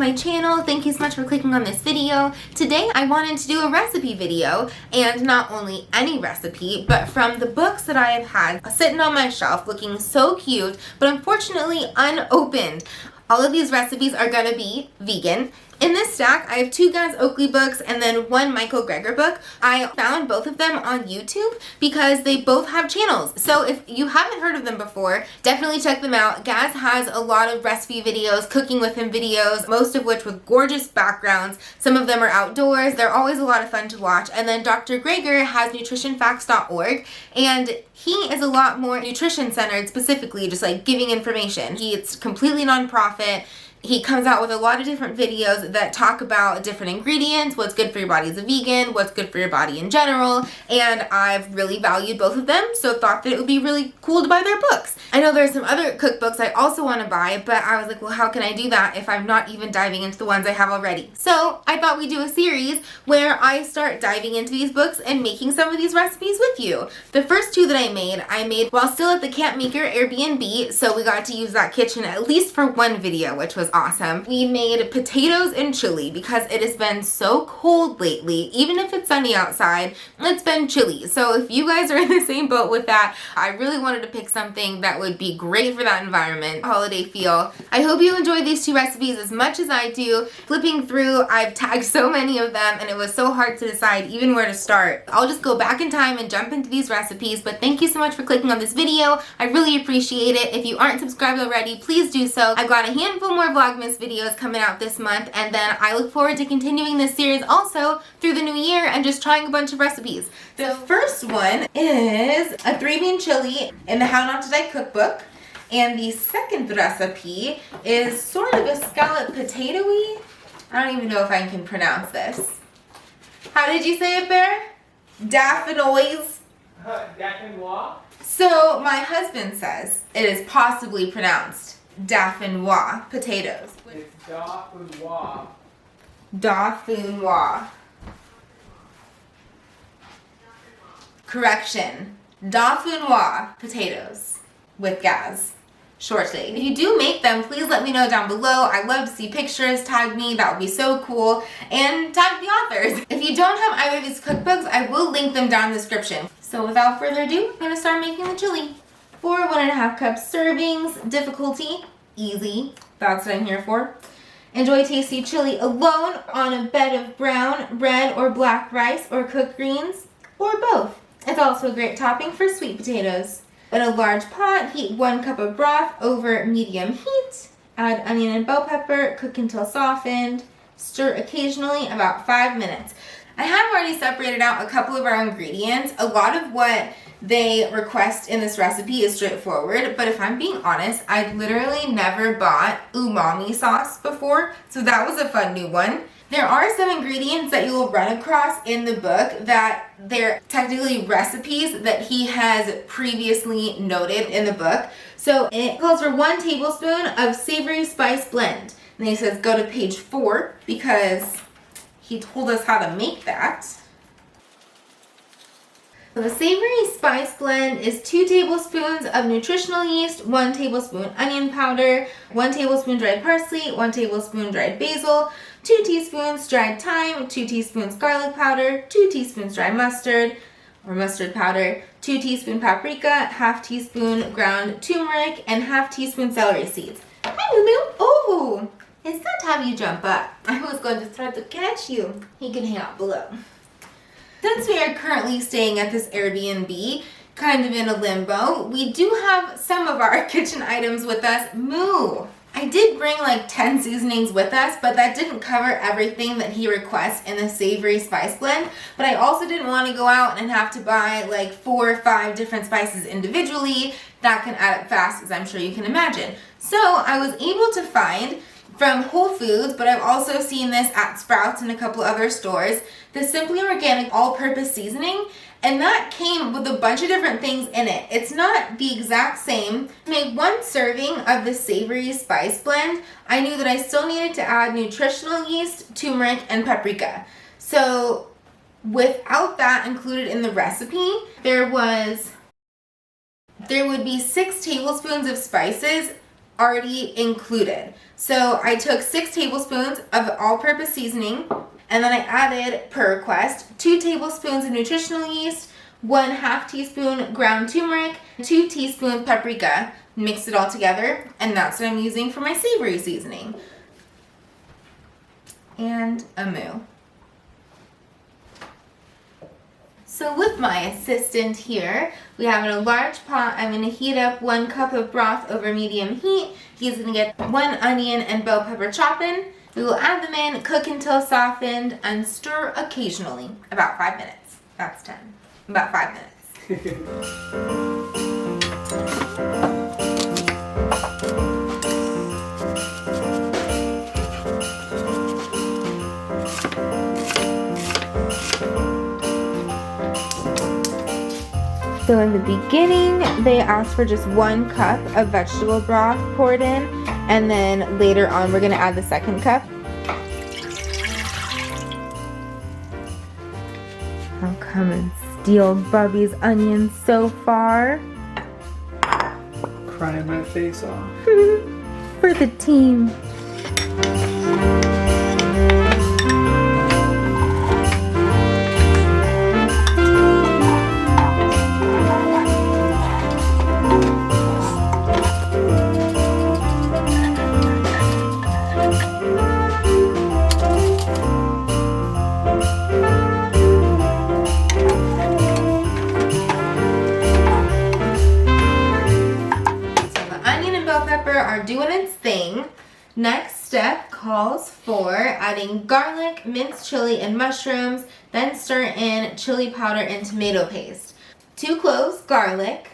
my channel. Thank you so much for clicking on this video. Today I wanted to do a recipe video, and not only any recipe, but from the books that I have had sitting on my shelf looking so cute, but unfortunately unopened. All of these recipes are gonna be vegan. In this stack, I have 2 Gaz Oakley books and then 1 Michael Greger book. I found both of them on YouTube because they both have channels. So if you haven't heard of them before, definitely check them out. Gaz has a lot of recipe videos, cooking with him videos, most of which with gorgeous backgrounds. Some of them are outdoors. They're always a lot of fun to watch. And then Dr. Greger has nutritionfacts.org, and he is a lot more nutrition centered, specifically just like giving information. It's completely nonprofit. He comes out with a lot of different videos that talk about different ingredients, what's good for your body as a vegan, what's good for your body in general, and I've really valued both of them, so thought that it would be really cool to buy their books. I know there's some other cookbooks I also want to buy, but I was like, well, how can I do that if I'm not even diving into the ones I have already? So I thought we'd do a series where I start diving into these books and making some of these recipes with you. The first 2 that I made while still at the Camp Maker Airbnb, so we got to use that kitchen at least for one video, which was awesome. We made potatoes and chili because it has been so cold lately. Even if it's sunny outside, it's been chilly. So if you guys are in the same boat with that, I really wanted to pick something that would be great for that environment, holiday feel. I hope you enjoy these 2 recipes as much as I do. Flipping through, I've tagged so many of them and it was so hard to decide even where to start. I'll just go back in time and jump into these recipes, but thank you so much for clicking on this video. I really appreciate it. If you aren't subscribed already, please do so. I've got a handful more Vlogmas videos coming out this month, and then I look forward to continuing this series also through the new year and just trying a bunch of recipes. The first one is a 3-bean chili in the How Not to Die cookbook, and the second recipe is sort of a scallop potato-y. I don't even know if I can pronounce this. How did you say it, Bear? Dauphinoise? Dauphinoise? So my husband says it is possibly pronounced Dauphinoise potatoes. It's Dauphinoise. Dauphinoise. Correction. Dauphinoise potatoes with Gaz. Shortly. If you do make them, please let me know down below. I'd love to see pictures. Tag me. That would be so cool. And tag the authors. If you don't have either of these cookbooks, I will link them down in the description. So without further ado, I'm going to start making the chili. 4 1.5 cup servings. Difficulty, easy. That's what I'm here for. Enjoy tasty chili alone on a bed of brown, red, or black rice or cooked greens, or both. It's also a great topping for sweet potatoes. In a large pot, heat 1 cup of broth over medium heat. Add onion and bell pepper, cook until softened. Stir occasionally, about 5 minutes. I have already separated out a couple of our ingredients. A lot of what they request in this recipe is straightforward, but if I'm being honest, I've literally never bought umami sauce before, so that was a fun new one. There are some ingredients that you will run across in the book that they're technically recipes that he has previously noted in the book. So it calls for 1 tablespoon of savory spice blend. And he says go to page 4 because he told us how to make that. So the savory spice blend is 2 tablespoons of nutritional yeast, 1 tablespoon onion powder, 1 tablespoon dried parsley, 1 tablespoon dried basil, 2 teaspoons dried thyme, 2 teaspoons garlic powder, 2 teaspoons dry mustard or mustard powder, 2 teaspoon paprika, ½ teaspoon ground turmeric, and ½ teaspoon celery seeds. Hi, Lulu. Oh, it's not time you jump up. I was going to try to catch you. He can hang out below. Since we are currently staying at this Airbnb, kind of in a limbo, we do have some of our kitchen items with us. Moo! I did bring like 10 seasonings with us, but that didn't cover everything that he requests in the savory spice blend. But I also didn't want to go out and have to buy like 4 or 5 different spices individually. That can add up fast, as I'm sure you can imagine. So I was able to find from Whole Foods, but I've also seen this at Sprouts and a couple other stores, the Simply Organic All-Purpose Seasoning, and that came with a bunch of different things in it. It's not the exact same. To make 1 serving of the savory spice blend, I knew that I still needed to add nutritional yeast, turmeric, and paprika. So without that included in the recipe, there would be 6 tablespoons of spices already included. So I took 6 tablespoons of all-purpose seasoning, and then I added, per request, 2 tablespoons of nutritional yeast, 1/2 teaspoon ground turmeric, 2 teaspoons paprika. Mix it all together, and that's what I'm using for my savory seasoning. And a moo. So with my assistant here, we have in a large pot, I'm going to heat up 1 cup of broth over medium heat. He's going to get 1 onion and bell pepper chopping. We will add them in, cook until softened, and stir occasionally. About 5 minutes. That's 10. About 5 minutes. So in the beginning, they asked for just 1 cup of vegetable broth poured in, and then later on we're gonna add the 2nd cup. I'll come and steal Bubby's onions so far. Crying my face off. For the team. Are doing its thing. Next step calls for adding garlic, minced chili, and mushrooms, then stir in chili powder and tomato paste. 2 cloves garlic,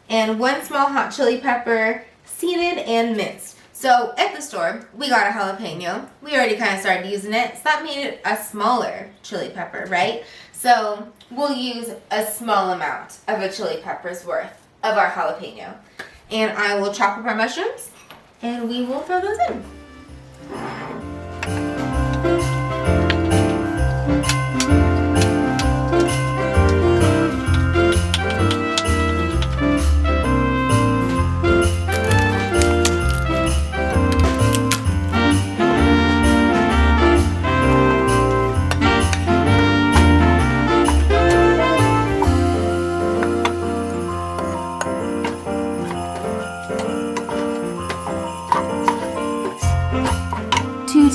and 1 small hot chili pepper, seeded and minced. So at the store, we got a jalapeno. We already kind of started using it, so that made it a smaller chili pepper, right? So we'll use a small amount of a chili pepper's worth of our jalapeno. And I will chop up our mushrooms, and we will throw those in.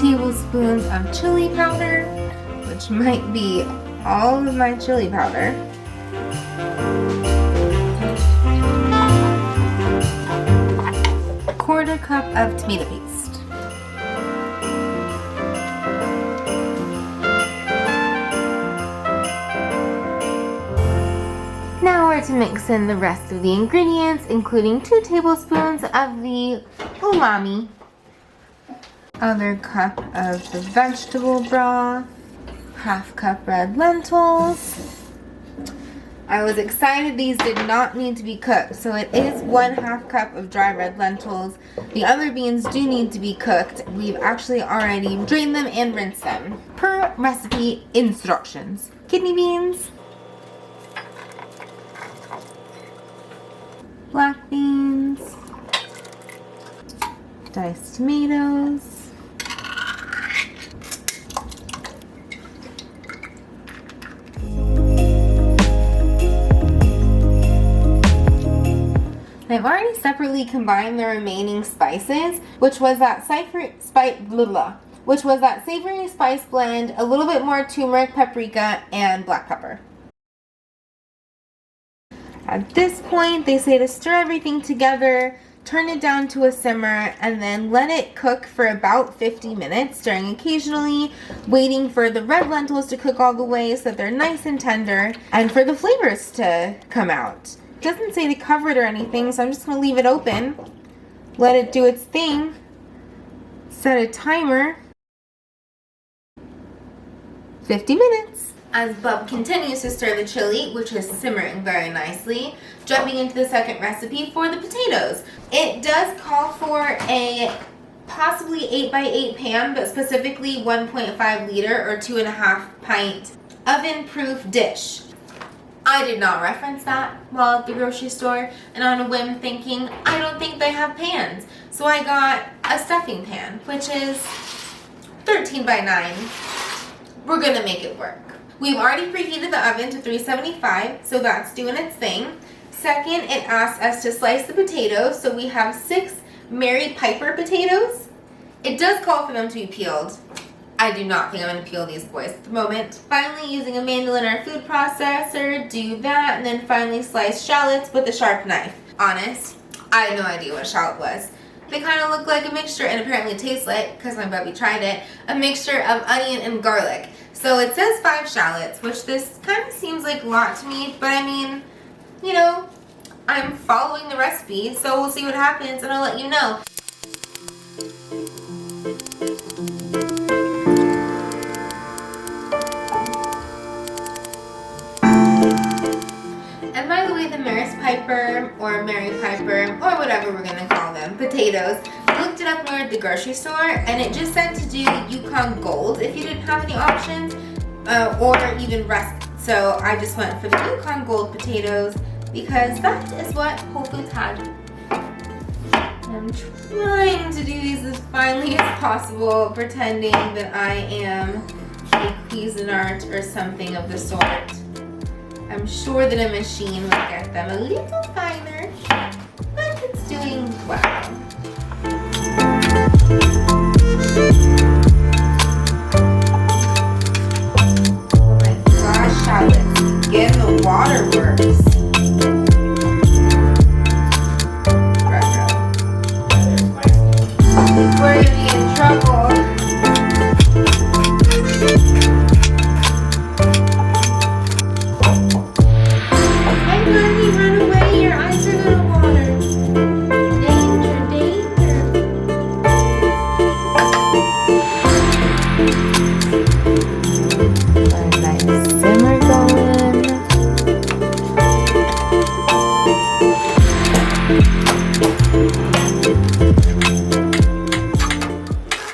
Tablespoons of chili powder, which might be all of my chili powder. A 1/4 cup of tomato paste. Now we're to mix in the rest of the ingredients, including 2 tablespoons of the umami, other cup of the vegetable broth, 1/2 cup red lentils. I was excited these did not need to be cooked, so it is 1/2 cup of dry red lentils. The other beans do need to be cooked. We've actually already drained them and rinsed them, per recipe instructions. Kidney beans, black beans, diced tomatoes, I've already separately combined the remaining spices, which was that savory spice blend, a little bit more turmeric, paprika, and black pepper. At this point, they say to stir everything together, turn it down to a simmer, and then let it cook for about 50 minutes, stirring occasionally, waiting for the red lentils to cook all the way so that they're nice and tender, and for the flavors to come out. It doesn't say to cover it or anything, so I'm just going to leave it open, let it do its thing, set a timer, 50 minutes. As Bub continues to stir the chili, which is simmering very nicely, jumping into the second recipe for the potatoes. It does call for a possibly 8x8 pan, but specifically 1.5 liter or 2.5 pint oven-proof dish. I did not reference that while at the grocery store, and on a whim thinking, I don't think they have pans. So I got a stuffing pan, which is 13 by 9. We're gonna make it work. We've already preheated the oven to 375, so that's doing its thing. Second, it asks us to slice the potatoes, so we have 6 Mary Piper potatoes. It does call for them to be peeled. I do not think I'm going to peel these boys at the moment. Finally, using a mandolin or food processor, do that, and then finally slice shallots with a sharp knife. Honest, I had no idea what a shallot was. They kind of look like a mixture, and apparently taste like, because my bubby tried it, a mixture of onion and garlic. So it says 5 shallots, which this kind of seems like a lot to me, but I mean, you know, I'm following the recipe, so we'll see what happens, and I'll let you know. And by the way, the Mary Piper, or Mary Piper, or whatever we're gonna call them, potatoes, I looked it up when we were at the grocery store, and it just said to do Yukon Gold if you didn't have any options, or even rest. So I just went for the Yukon Gold potatoes because that is what Whole Foods had. I'm trying to do these as finely as possible, pretending that I am a Cuisinart or something of the sort. I'm sure that a machine will get them a little finer, but it's doing well. Oh my gosh, shallots, get in the waterworks. We're gonna be in trouble. Hi, honey, run away. Your eyes are gonna water. Danger, danger. Got a nice simmer going.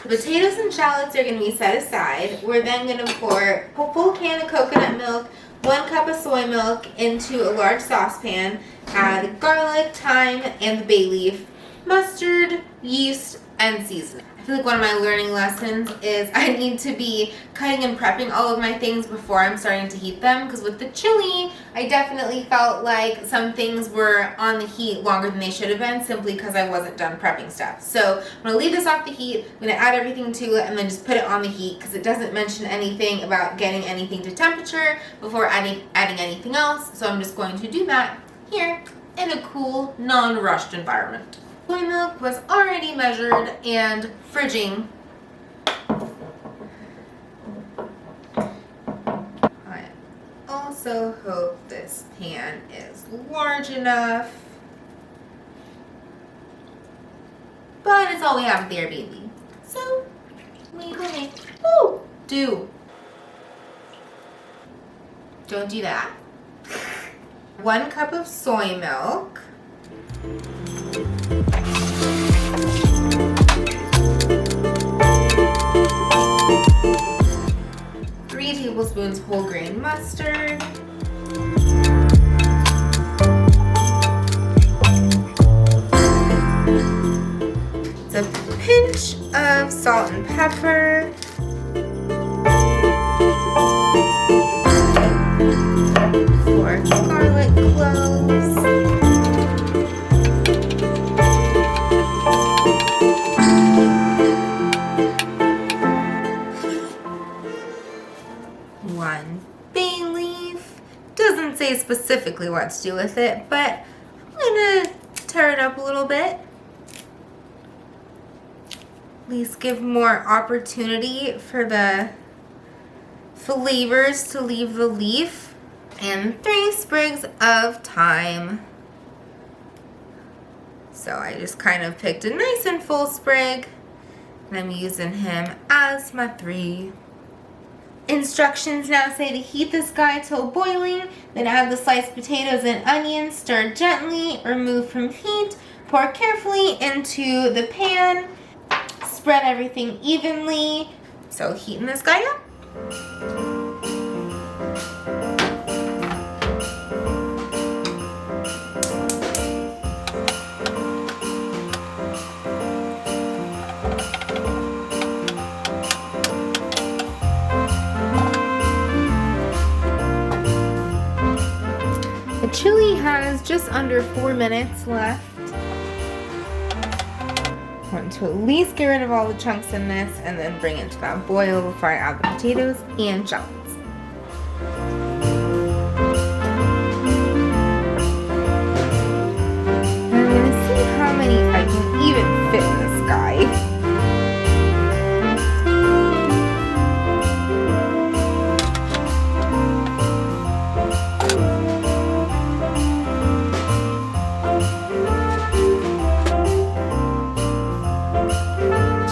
The potatoes and shallots are going to be set aside. We're then going to pour a full can of coconut milk, 1 cup of soy milk into a large saucepan, add garlic, thyme, and the bay leaf, mustard, yeast, and seasoning. I feel like one of my learning lessons is I need to be cutting and prepping all of my things before I'm starting to heat them, because with the chili, I definitely felt like some things were on the heat longer than they should have been simply because I wasn't done prepping stuff. So I'm going to leave this off the heat, I'm going to add everything to it, and then just put it on the heat because it doesn't mention anything about getting anything to temperature before adding anything else. So I'm just going to do that here in a cool, non-rushed environment. Soy milk was already measured and fridging. I also hope this pan is large enough. But it's all we have at the Airbnb. So we will make do. Don't do that. 1 cup of soy milk. 3 tablespoons whole grain mustard. It's a pinch of salt and pepper. 4 garlic cloves. 1 bay leaf. Doesn't say specifically what to do with it, but I'm gonna tear it up a little bit. At least give more opportunity for the flavors to leave the leaf. And 3 sprigs of thyme. So I just kind of picked a nice and full sprig, and I'm using him as my 3. Instructions now say to heat this guy till boiling, then add the sliced potatoes and onions, stir gently, remove from heat, pour carefully into the pan, spread everything evenly. So heating this guy up. The chili has just under 4 minutes left. I want to at least get rid of all the chunks in this and then bring it to that boil before I add the potatoes and shallots. And I'm gonna see how many I can even fit in this guy.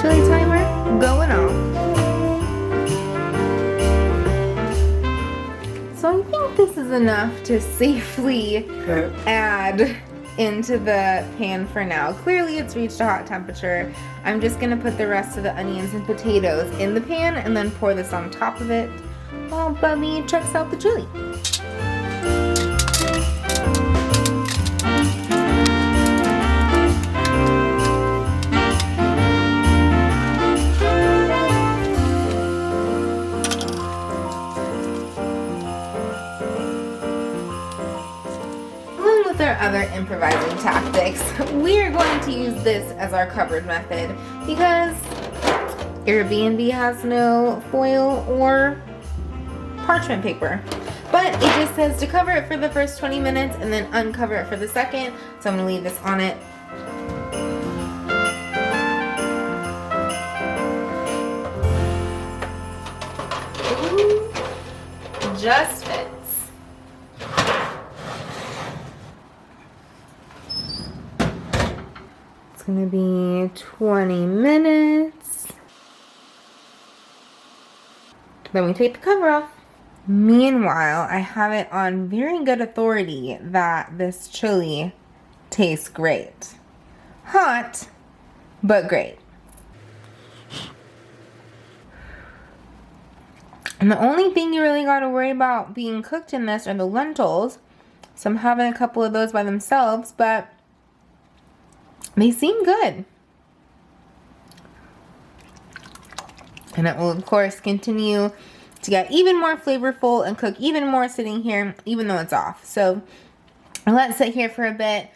Chili timer going off. So I think this is enough to safely add into the pan for now. Clearly it's reached a hot temperature. I'm just gonna put the rest of the onions and potatoes in the pan and then pour this on top of it while Bubby checks out the chili. Our other improvising tactics, we are going to use this as our covered method because Airbnb has no foil or parchment paper, but it just says to cover it for the first 20 minutes and then uncover it for the second, so I'm going to leave this on it. Ooh, just fits. It's gonna be 20 minutes. Then we take the cover off. Meanwhile, I have it on very good authority that this chili tastes great. Hot, but great. And the only thing you really gotta worry about being cooked in this are the lentils. So I'm having a couple of those by themselves, but they seem good. And it will, of course, continue to get even more flavorful and cook even more sitting here, even though it's off. So I'll let it sit here for a bit,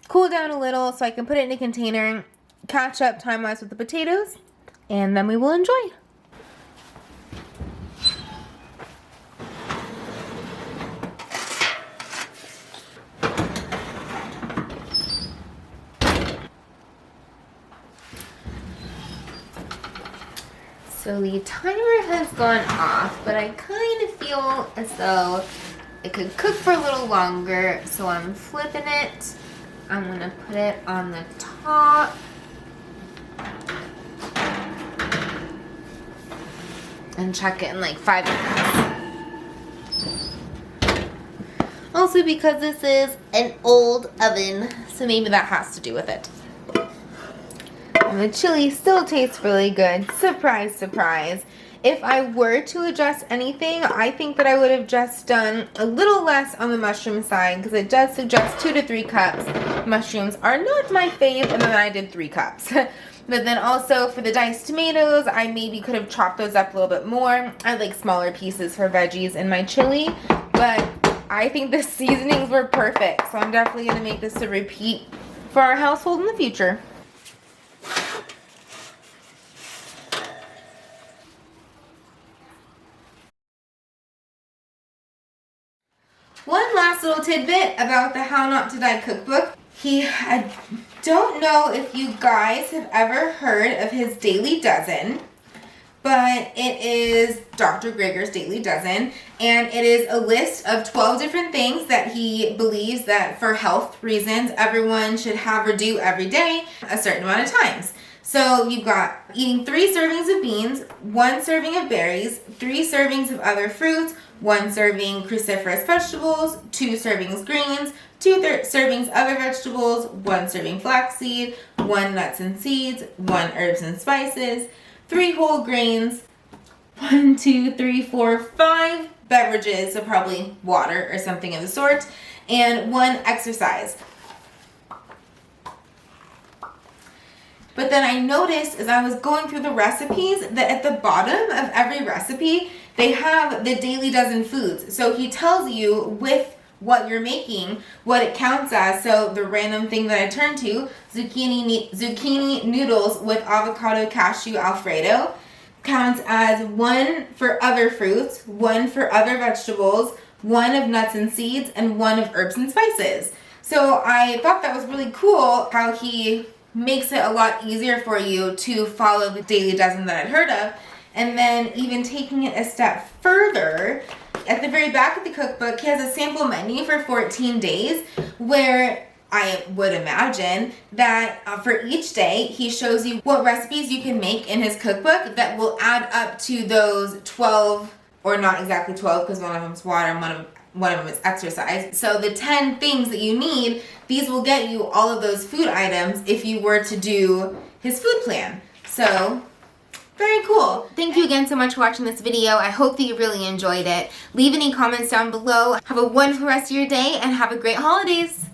cool down a little so I can put it in a container, catch up time-wise with the potatoes, and then we will enjoy. So the timer has gone off, but I kind of feel as though it could cook for a little longer, so I'm flipping it. I'm gonna put it on the top. And check it in like 5 minutes. Also because this is an old oven, so maybe that has to do with it. And the chili still tastes really good. Surprise, surprise. If I were to adjust anything, I think that I would have just done a little less on the mushroom side because it does suggest 2 to 3 cups. Mushrooms are not my fave, and then I did 3 cups. But then also for the diced tomatoes, I maybe could have chopped those up a little bit more. I like smaller pieces for veggies in my chili, but I think the seasonings were perfect. So I'm definitely going to make this a repeat for our household in the future. One last little tidbit about the How Not to Die cookbook. I don't know if you guys have ever heard of his Daily Dozen, but it is Dr. Greger's Daily Dozen, and it is a list of 12 different things that he believes that for health reasons everyone should have or do every day a certain amount of times. So you've got eating 3 servings of beans, 1 serving of berries, 3 servings of other fruits, 1 serving cruciferous vegetables, 2 servings greens, 2 servings other vegetables, 1 serving flaxseed, 1 nuts and seeds, 1 herbs and spices, 3 whole grains, 1, 2, 3, 4, 5 beverages, so probably water or something of the sort, and 1 exercise. But then I noticed as I was going through the recipes that at the bottom of every recipe, they have the Daily Dozen foods. So he tells you with what you're making, what it counts as. So the random thing that I turned to, zucchini noodles with avocado cashew Alfredo, counts as 1 for other fruits, 1 for other vegetables, 1 of nuts and seeds, and 1 of herbs and spices. So I thought that was really cool how he makes it a lot easier for you to follow the daily dozen that I'd heard of. And then even taking it a step further, at the very back of the cookbook, he has a sample menu for 14 days where I would imagine that for each day, he shows you what recipes you can make in his cookbook that will add up to those 12, or not exactly 12 because one of them is water and one of them is exercise. So the 10 things that you need, these will get you all of those food items if you were to do his food plan. So very cool. Thank you again so much for watching this video. I hope that you really enjoyed it. Leave any comments down below. Have a wonderful rest of your day and have a great holidays.